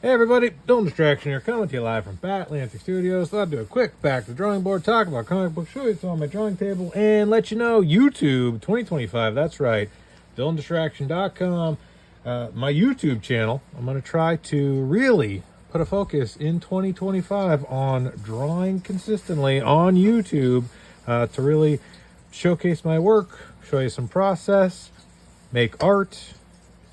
Hey everybody, Don't Distraction here, coming to you live from Atlantic Studios. Thought I'd do a quick back to the drawing board, talk about comic books, show you what's on my drawing table, and let you know YouTube 2025, that's right, DylanDistraction.com, my YouTube channel. I'm going to try to really put a focus in 2025 on drawing consistently on YouTube to really showcase my work, show you some process, make art,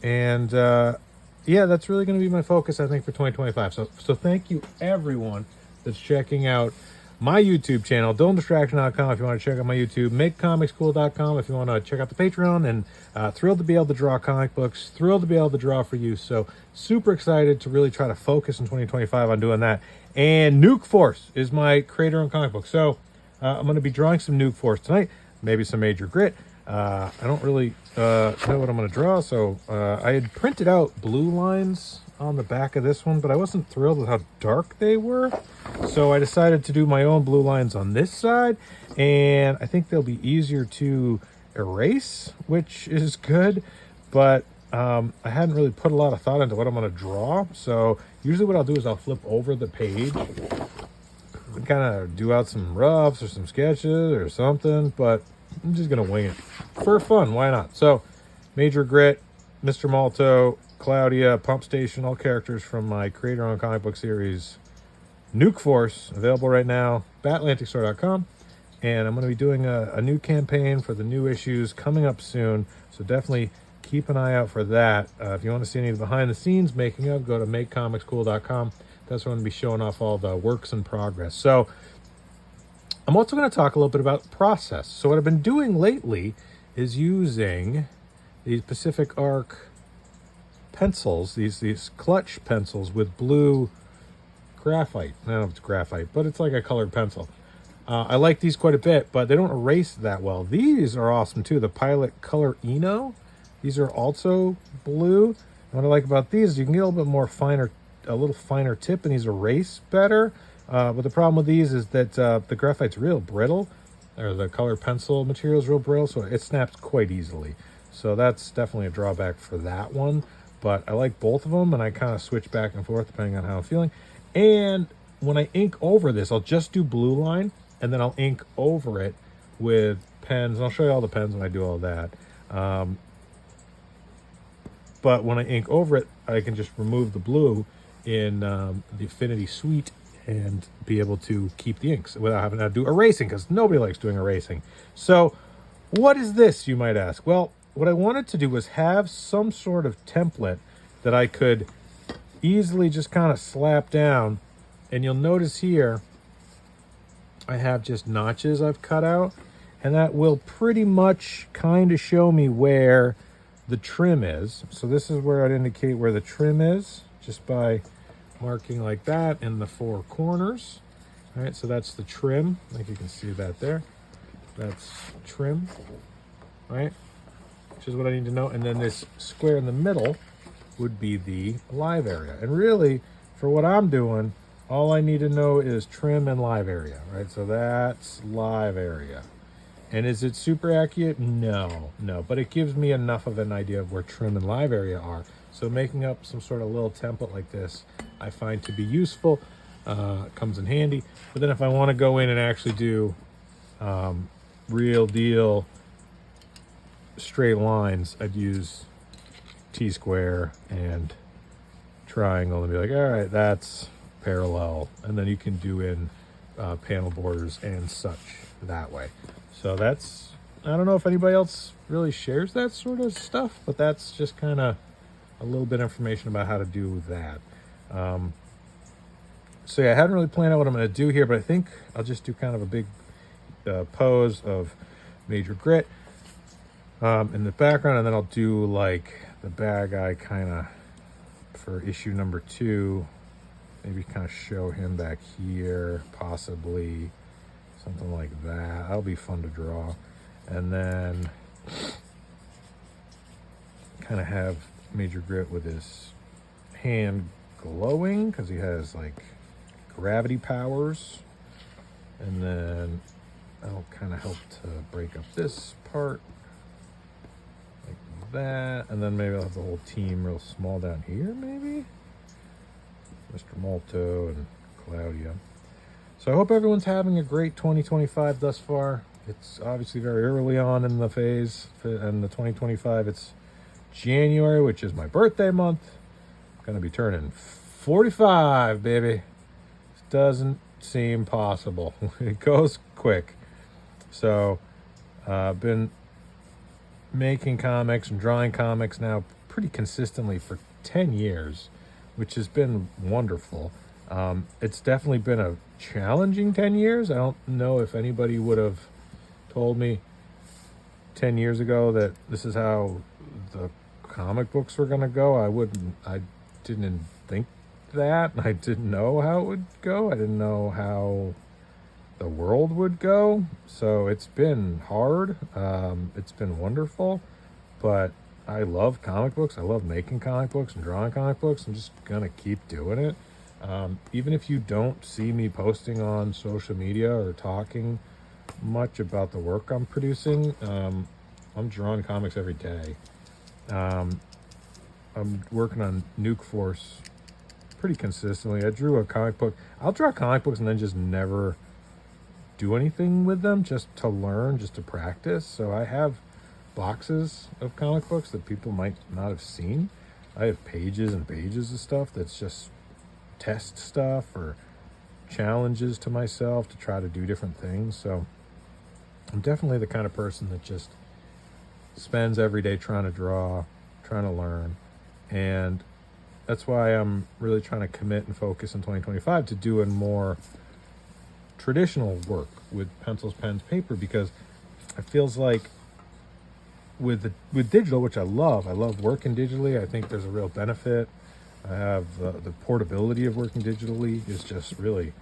and yeah, that's really going to be my focus, I think, for 2025. So thank you, everyone that's checking out my YouTube channel, DylanDistraction.com if you want to check out my YouTube, MakeComicsCool.com if you want to check out the Patreon, and thrilled to be able to draw comic books, thrilled to be able to draw for you. So super excited to really try to focus in 2025 on doing that. And Nuke Force is my creator-owned comic book. So I'm going to be drawing some Nuke Force tonight, maybe some Major Grit. I don't really know what I'm going to draw, so I had printed out blue lines on the back of this one, but I wasn't thrilled with how dark they were, so I decided to do my own blue lines on this side, and I think they'll be easier to erase, which is good, but I hadn't really put a lot of thought into what I'm going to draw, so usually what I'll do is I'll flip over the page and kind of do out some roughs or some sketches or something, but I'm just going to wing it for fun. Why not? So, Major Grit, Mr. Malto, Claudia, Pump Station, all characters from my creator-owned comic book series, Nuke Force, available right now, atlanticstore.com. And I'm going to be doing a new campaign for the new issues coming up soon. So definitely keep an eye out for that. If you want to see any of the behind-the-scenes making of, go to makecomicscool.com. That's where I'm going to be showing off all the works in progress. So, I'm also going to talk a little bit about process. So what I've been doing lately is using these Pacific Arc pencils, these clutch pencils with blue graphite. I don't know if it's graphite, but it's like a colored pencil. I like these quite a bit, but they don't erase that well. These are awesome too. The Pilot Color Eno. These are also blue. And what I like about these is you can get a little bit more a little finer tip, and these erase better. But the problem with these is that the graphite's real brittle, or the color pencil material is real brittle, so it snaps quite easily. So that's definitely a drawback for that one. But I like both of them, and I kind of switch back and forth depending on how I'm feeling. And when I ink over this, I'll just do blue line, and then I'll ink over it with pens. And I'll show you all the pens when I do all that. But when I ink over it, I can just remove the blue in the Affinity Suite and be able to keep the inks without having to do erasing, because nobody likes doing erasing. So what is this, you might ask? Well, what I wanted to do was have some sort of template that I could easily just kind of slap down. And you'll notice here, I have just notches I've cut out, and that will pretty much kind of show me where the trim is. So this is where I'd indicate where the trim is, just by marking like that in the four corners. All right, so that's the trim. I think you can see that there. That's trim, right? Which is what I need to know. And then this square in the middle would be the live area. And really, for what I'm doing, all I need to know is trim and live area, right? So that's live area. And is it super accurate? No, but it gives me enough of an idea of where trim and live area are. So making up some sort of little template like this, I find to be useful. It comes in handy. But then if I want to go in and actually do real deal straight lines, I'd use T-square and triangle and be like, all right, that's parallel. And then you can do in panel borders and such that way. So that's, I don't know if anybody else really shares that sort of stuff, but that's just kind of a little bit of information about how to do that. So yeah, I hadn't really planned out what I'm going to do here, but I think I'll just do kind of a big pose of Major Grit in the background, and then I'll do like the bad guy kind of for issue number 2. Maybe kind of show him back here, possibly something like that. That'll be fun to draw. And then kind of have Major Grit with his hand glowing because he has like gravity powers. And then that'll kind of help to break up this part like that. And then maybe I'll have the whole team real small down here, maybe. Mr. Molto and Claudia. So I hope everyone's having a great 2025 thus far. It's obviously very early on in the phase, and the 2025, it's January, which is my birthday month. I'm going to be turning 45, baby. It doesn't seem possible. It goes quick. So I've been making comics and drawing comics now pretty consistently for 10 years, which has been wonderful. It's definitely been a challenging 10 years. I don't know if anybody would have told me 10 years ago that this is how the comic books were going to go. I didn't think that. I didn't know how it would go. I didn't know how the world would go. So it's been hard. It's been wonderful, but I love comic books. I love making comic books and drawing comic books. I'm just going to keep doing it. Even if you don't see me posting on social media or talking much about the work I'm producing, I'm drawing comics every day. I'm working on Nuke Force pretty consistently. I drew a comic book. I'll draw comic books and then just never do anything with them, just to learn, just to practice. So I have boxes of comic books that people might not have seen. I have pages and pages of stuff that's just test stuff or challenges to myself to try to do different things. So I'm definitely the kind of person that just spends every day trying to draw, trying to learn. And that's why I'm really trying to commit and focus in 2025 to doing more traditional work with pencils, pens, paper, because it feels like with digital, which I love working digitally. I think there's a real benefit. I have the portability of working digitally is just really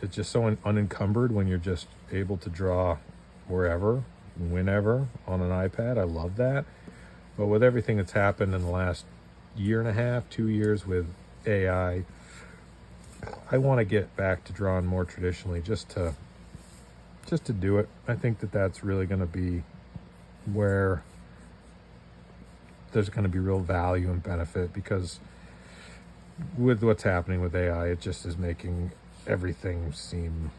it's just so unencumbered when you're just able to draw wherever, whenever on an iPad. I love that. But with everything that's happened in the last year and a half, 2 years with AI, I want to get back to drawing more traditionally, just to do it. I think that's really going to be where there's going to be real value and benefit, because with what's happening with AI, it just is making everything seem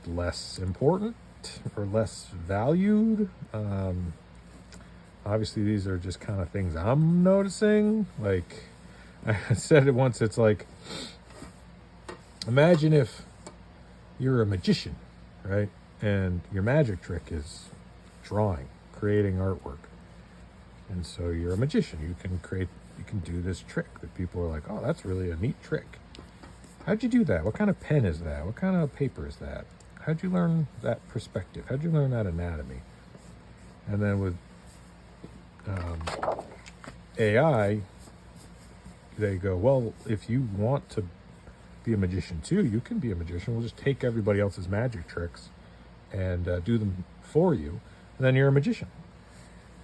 less important or less valued. Obviously, these are just kind of things I'm noticing. Like I said it once, it's like, imagine if you're a magician, right? And your magic trick is drawing, creating artwork. And so you're a magician. You can do this trick that people are like, oh, that's really a neat trick. How'd you do that? What kind of pen is that? What kind of paper is that? How'd you learn that perspective? How'd you learn that anatomy? And then with AI, they go, well, if you want to be a magician too, you can be a magician. We'll just take everybody else's magic tricks and do them for you, and then you're a magician.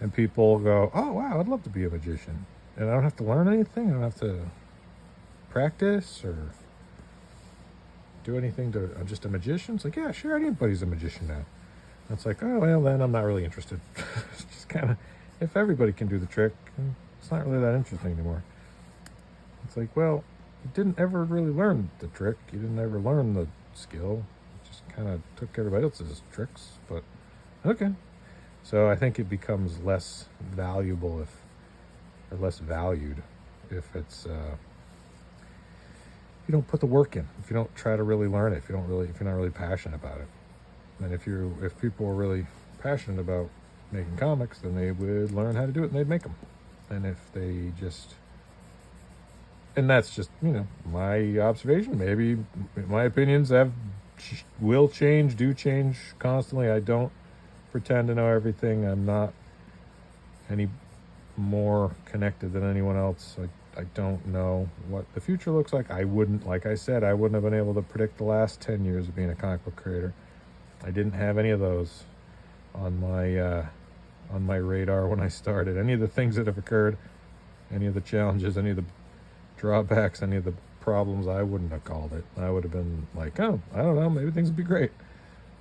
And people go, oh wow, I'd love to be a magician, and I don't have to learn anything. I don't have to practice or do anything. I'm just a magician. It's like, yeah, sure, anybody's a magician now. And it's like, oh well, then I'm not really interested. It's just kind of, if everybody can do the trick, it's not really that interesting anymore. It's like, well, you didn't ever really learn the trick. You didn't ever learn the skill. You just kind of took everybody else's tricks. But okay. So I think it becomes less valuable or less valued if it's if you don't put the work in, if you don't try to really learn it, if you're not really passionate about it. And if people were really passionate about making comics, then they would learn how to do it and they'd make them. And if they just, and that's just, my observation. Maybe my opinions will change, do change constantly. I don't pretend to know everything. I'm not any more connected than anyone else. I don't know what the future looks like. Like I said, I wouldn't have been able to predict the last 10 years of being a comic book creator. I didn't have any of those on my radar when I started. Any of the things that have occurred, any of the challenges, any of the drawbacks, any of the problems, I wouldn't have called it. I would have been like, oh, I don't know, maybe things would be great.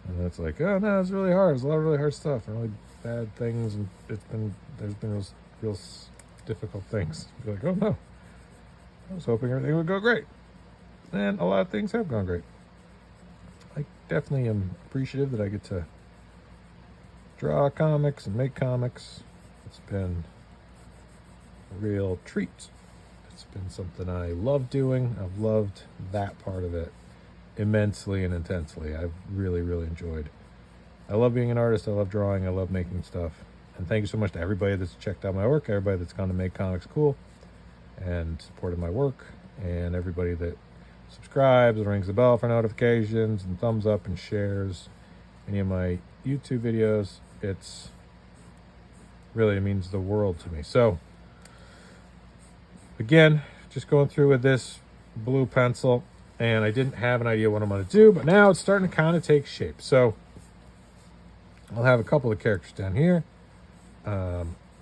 And it's like, oh no, it's really hard. There's a lot of really hard stuff and really bad things, and there's been real difficult things. Be like, oh no, I was hoping everything would go great. And a lot of things have gone great. I definitely am appreciative that I get to draw comics and make comics. It's been a real treat. It's been something I love doing. I've loved that part of it immensely and intensely. I've really, really enjoyed. I love being an artist. I love drawing. I love making stuff. And thank you so much to everybody that's checked out my work, everybody that's gone to Make Comics Cool and supported my work, and everybody that subscribes and rings the bell for notifications and thumbs up and shares any of my YouTube videos. It means the world to me. So again, just going through with this blue pencil, and I didn't have an idea what I'm going to do, but now it's starting to kind of take shape. So I'll have a couple of characters down here.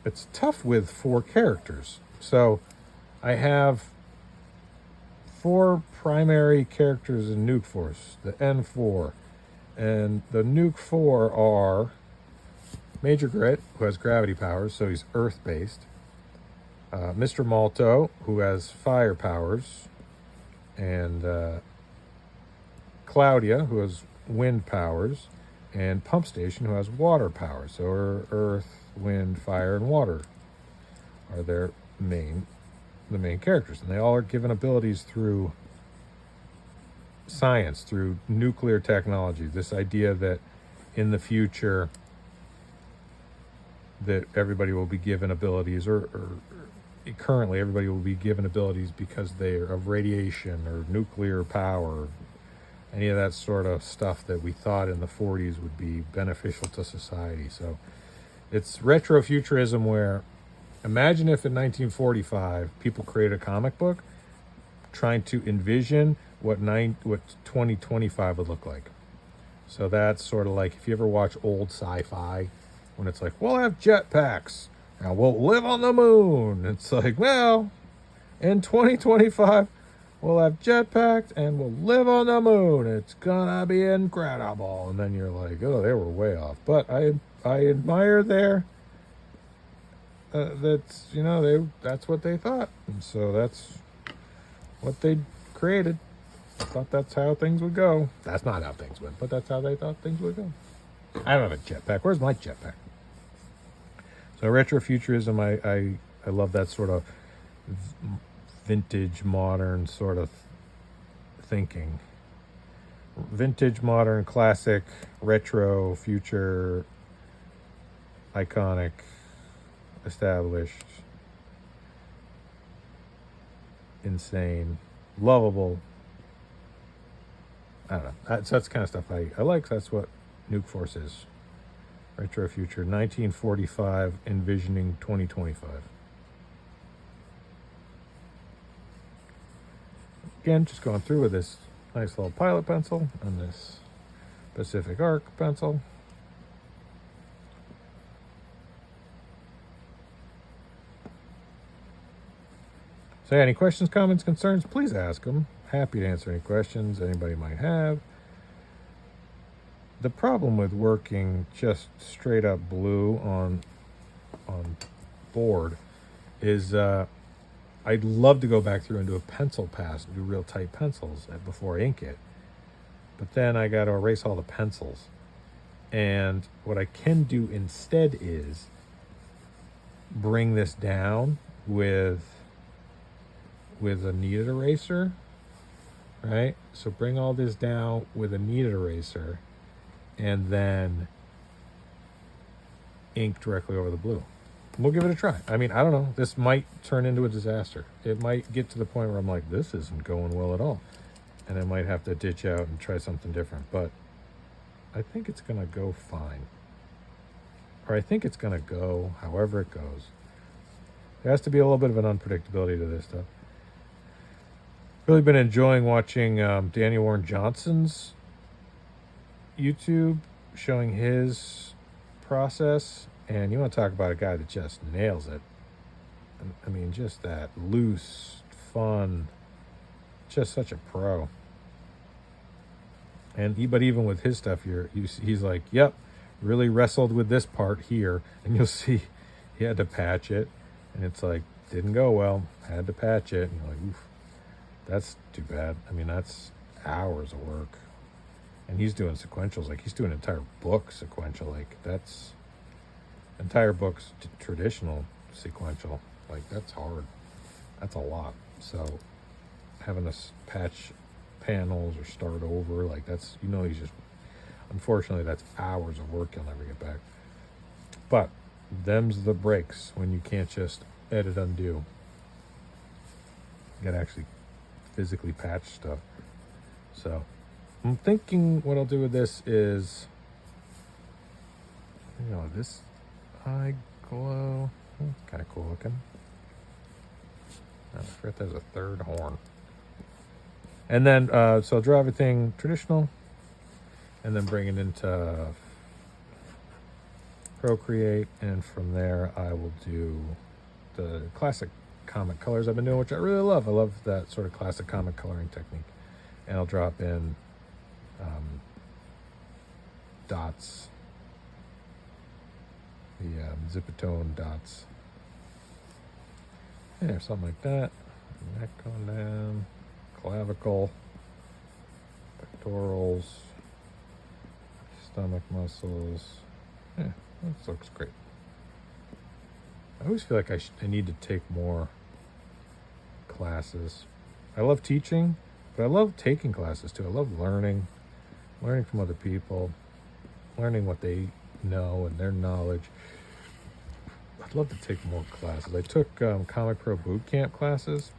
It's tough with 4 characters. So I have 4 primary characters in Nuke Force, the N4. And the Nuke 4 are Major Grit, who has gravity powers, so he's Earth-based. Mr. Malto, who has fire powers. And Claudia, who has wind powers. And Pump Station, who has water powers. So Earth, wind, fire, and water are the main characters. And they all are given abilities through science, through nuclear technology. This idea that in the future that everybody will be given abilities, or currently everybody will be given abilities because they are of radiation or nuclear power, any of that sort of stuff that we thought in the 40s would be beneficial to society. So it's retrofuturism, where imagine if in 1945 people created a comic book trying to envision what 2025 would look like. So that's sort of like if you ever watch old sci-fi, when it's like, we'll have jetpacks and we'll live on the moon. It's like, well, in 2025, we'll have jetpacks and we'll live on the moon. It's gonna be incredible. And then you're like, oh, they were way off. But I admire that's that's what they thought, and so that's what they created. I thought that's how things would go. That's not how things went, but that's how they thought things would go. I don't have a jetpack. Where's my jetpack? So retrofuturism, I love that sort of vintage modern sort of thinking. Vintage, modern, classic, retro, future, iconic, established, insane, lovable. I don't know. That's the kind of stuff I like. That's what Nuke Force is. Retro future, 1945, envisioning 2025. Again, just going through with this nice little pilot pencil and this Pacific Arc pencil. So, any questions, comments, concerns, please ask them. Happy to answer any questions anybody might have. The problem with working just straight up blue on board is I'd love to go back through and do a pencil pass and do real tight pencils before I ink it. But then I got to erase all the pencils. And what I can do instead is bring this down with a kneaded eraser, right? So bring all this down with a kneaded eraser and then ink directly over the blue. We'll give it a try. I mean, I don't know. This might turn into a disaster. It might get to the point where I'm like, this isn't going well at all. And I might have to ditch out and try something different. But I think it's going to go fine. Or I think it's going to go however it goes. There has to be a little bit of an unpredictability to this stuff. Really been enjoying watching Daniel Warren Johnson's YouTube, showing his process. And you want to talk about a guy that just nails it. I mean, just that loose, fun, just such a pro. But even with his stuff, he's like, yep, really wrestled with this part here. And you'll see he had to patch it. And it's like, didn't go well, had to patch it. And you're like, oof. That's too bad. I mean, that's hours of work. And he's doing sequentials. Like, he's doing an entire book sequential. Like, that's entire books traditional sequential. Like, that's hard. That's a lot. So having us patch panels or start over, like, that's, you know, he's just, unfortunately, that's hours of work you'll never get back. But them's the breaks when you can't just edit undo. You gotta actually physically patch stuff. So I'm thinking what I'll do with this is, you know, this eye glow, it's kind of cool looking. I forget there's a third horn. And then, so I'll draw everything traditional and then bring it into Procreate. And from there, I will do the classic comic colors I've been doing, which I really love. I love that sort of classic comic coloring technique. And I'll drop in dots, the Zipatone dots. Yeah, something like that. Neck going down, clavicle, pectorals, stomach muscles. Yeah, that looks great. I always feel like I need to take more classes. I love teaching, but I love taking classes too. I love learning from other people, learning what they know and their knowledge. I'd love to take more classes. I took Comic Pro Boot Camp classes.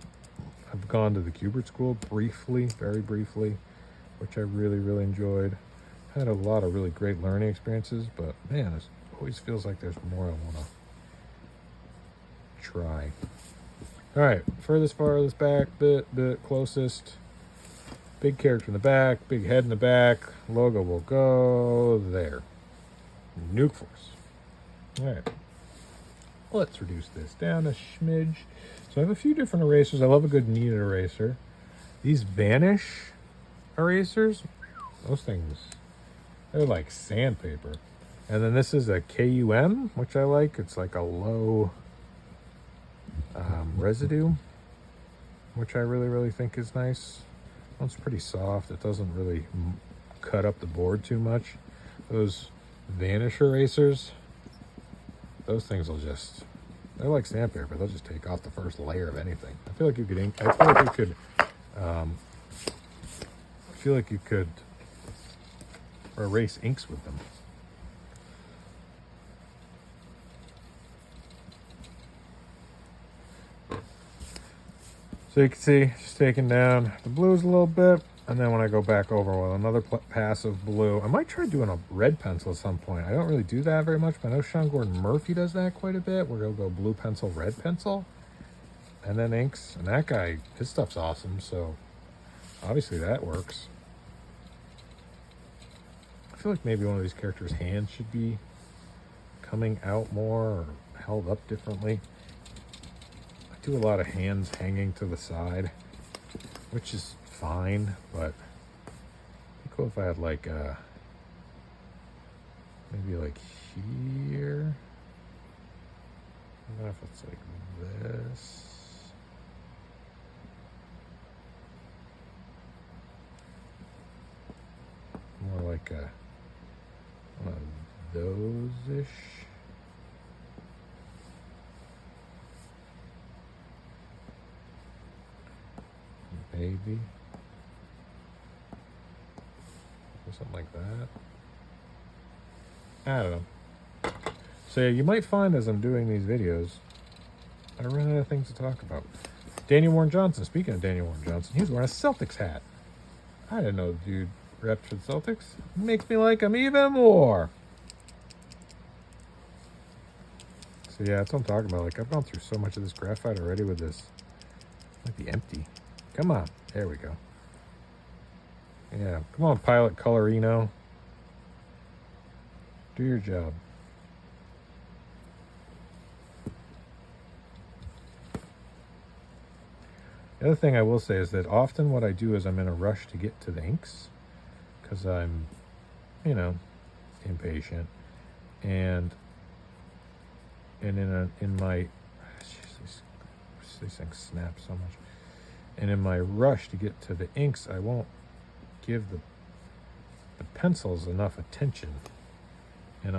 I've gone to the Kubert School briefly, very briefly, which I really, really enjoyed. Had a lot of really great learning experiences, but man, it always feels like there's more I want to try. All right, farthest back, bit closest. Big character in the back, big head in the back. Logo will go there. Nuke Force. All right. Let's reduce this down a smidge. So I have a few different erasers. I love a good kneaded eraser. These Vanish erasers, those things, they're like sandpaper. And then this is a KUM, which I like. It's like a low residue, which I really, really think is nice. It's pretty soft. It doesn't really cut up the board too much. Those Vanish erasers, those things will just, they're like sandpaper. They'll just take off the first layer of anything. I feel like you could erase inks with them. So you can see, just taking down the blues a little bit, and then when I go back over with another pass of blue, I might try doing a red pencil at some point. I don't really do that very much, but I know Sean Gordon Murphy does that quite a bit, where he'll go blue pencil, red pencil, and then inks. And that guy, his stuff's awesome, so obviously that works. I feel like maybe one of these characters' hands should be coming out more or held up differently. I do a lot of hands hanging to the side, which is fine, but it'd be cool if I had like maybe like here. I don't know if it's like this. More like one of those-ish. Maybe. Or something like that. I don't know. So yeah, you might find as I'm doing these videos, I run out of things to talk about. Daniel Warren Johnson. Speaking of Daniel Warren Johnson, he was wearing a Celtics hat. I didn't know the dude repped for the Celtics. Makes me like him even more. So yeah, that's what I'm talking about. Like, I've gone through so much of this graphite already with this. It might be empty. Come on. There we go. Yeah. Come on, Pilot Colorino. Do your job. The other thing I will say is that often what I do is I'm in a rush to get to the inks because I'm, impatient. And in my, these things snap so much. And in my rush to get to the inks, I won't give the pencils enough attention, and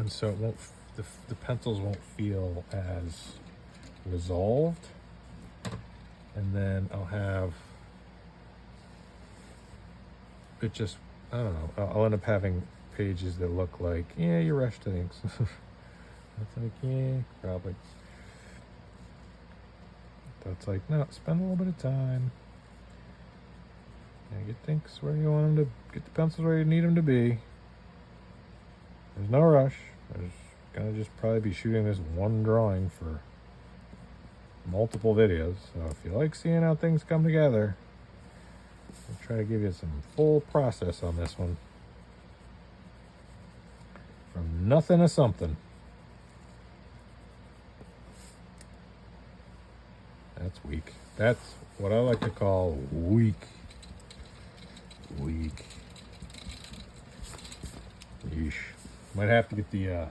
so it won't, the pencils won't feel as resolved, and then I'll have it just, I don't know, I'll end up having pages that look like, yeah, you rushed the inks. That's like, yeah, probably. That's like, no, spend a little bit of time. Yeah, get things where you want them to, get the pencils where you need them to be. There's no rush. There's gonna just probably be shooting this one drawing for multiple videos. So if you like seeing how things come together, I'll try to give you some full process on this one. From nothing to something. That's weak. That's what I like to call weak. Weak. Yeesh. Might have to get the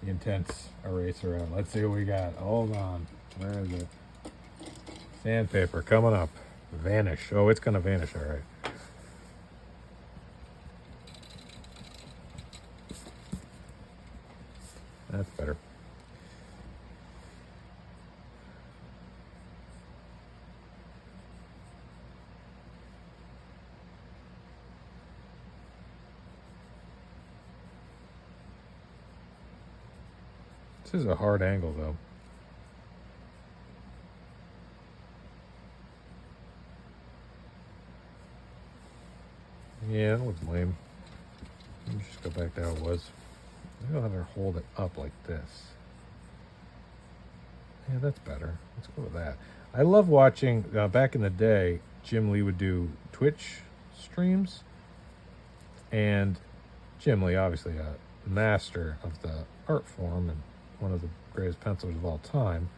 intense eraser out. Let's see what we got. Hold on. Where is it? Sandpaper coming up. Vanish. Oh, it's gonna vanish, all right. That's better. This is a hard angle, though. Yeah, that looks lame. Let me just go back to how it was. Maybe I'll have her hold it up like this. Yeah, that's better. Let's go with that. I love watching, back in the day, Jim Lee would do Twitch streams. And Jim Lee, obviously a master of the art form and one of the greatest pencilers of all time.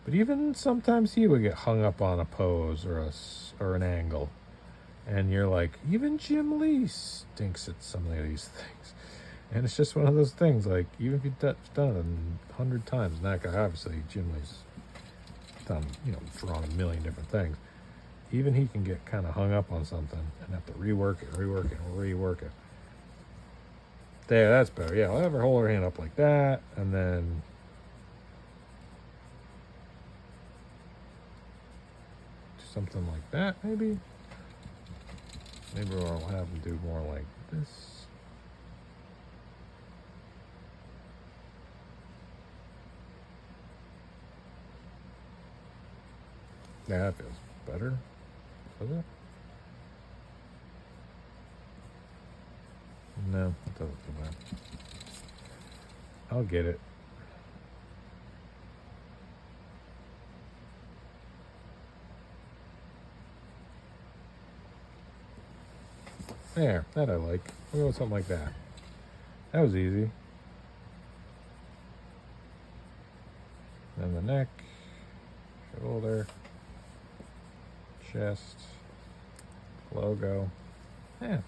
But even sometimes he would get hung up on a pose or an angle. And you're like, even Jim Lee stinks at some of these things. And it's just one of those things, like, even if you've done it 100 times, and that guy, obviously, Jim Lee's done, drawn a million different things. Even he can get kind of hung up on something and have to rework it. There, that's better. Yeah, I'll have her hold her hand up like that, and then do something like that, maybe. Maybe I'll have them do more like this. Yeah, that feels better. Does it? No, it doesn't feel bad. I'll get it. There, that I like. We'll go with something like that. That was easy. Then the neck, shoulder, chest, logo. Yeah.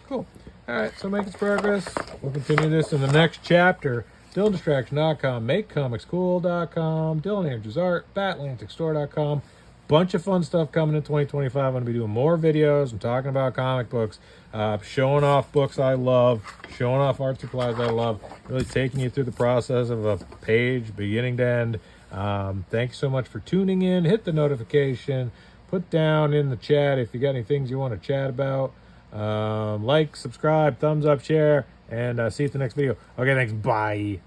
Cool. All right, so making progress. We'll continue this in the next chapter. DylanDistraction.com, MakeComicsCool.com, Dylan Andrews Art, BatLanticStore.com. Bunch of fun stuff coming in 2025. I'm going to be doing more videos. I'm talking about comic books, showing off books I love, showing off art supplies I love, really taking you through the process of a page, beginning to end. Thank you so much for tuning in. Hit the notification. Put down in the chat if you got any things you want to chat about. Like, subscribe, thumbs up, share, and see you at the next video. Okay, thanks. Bye.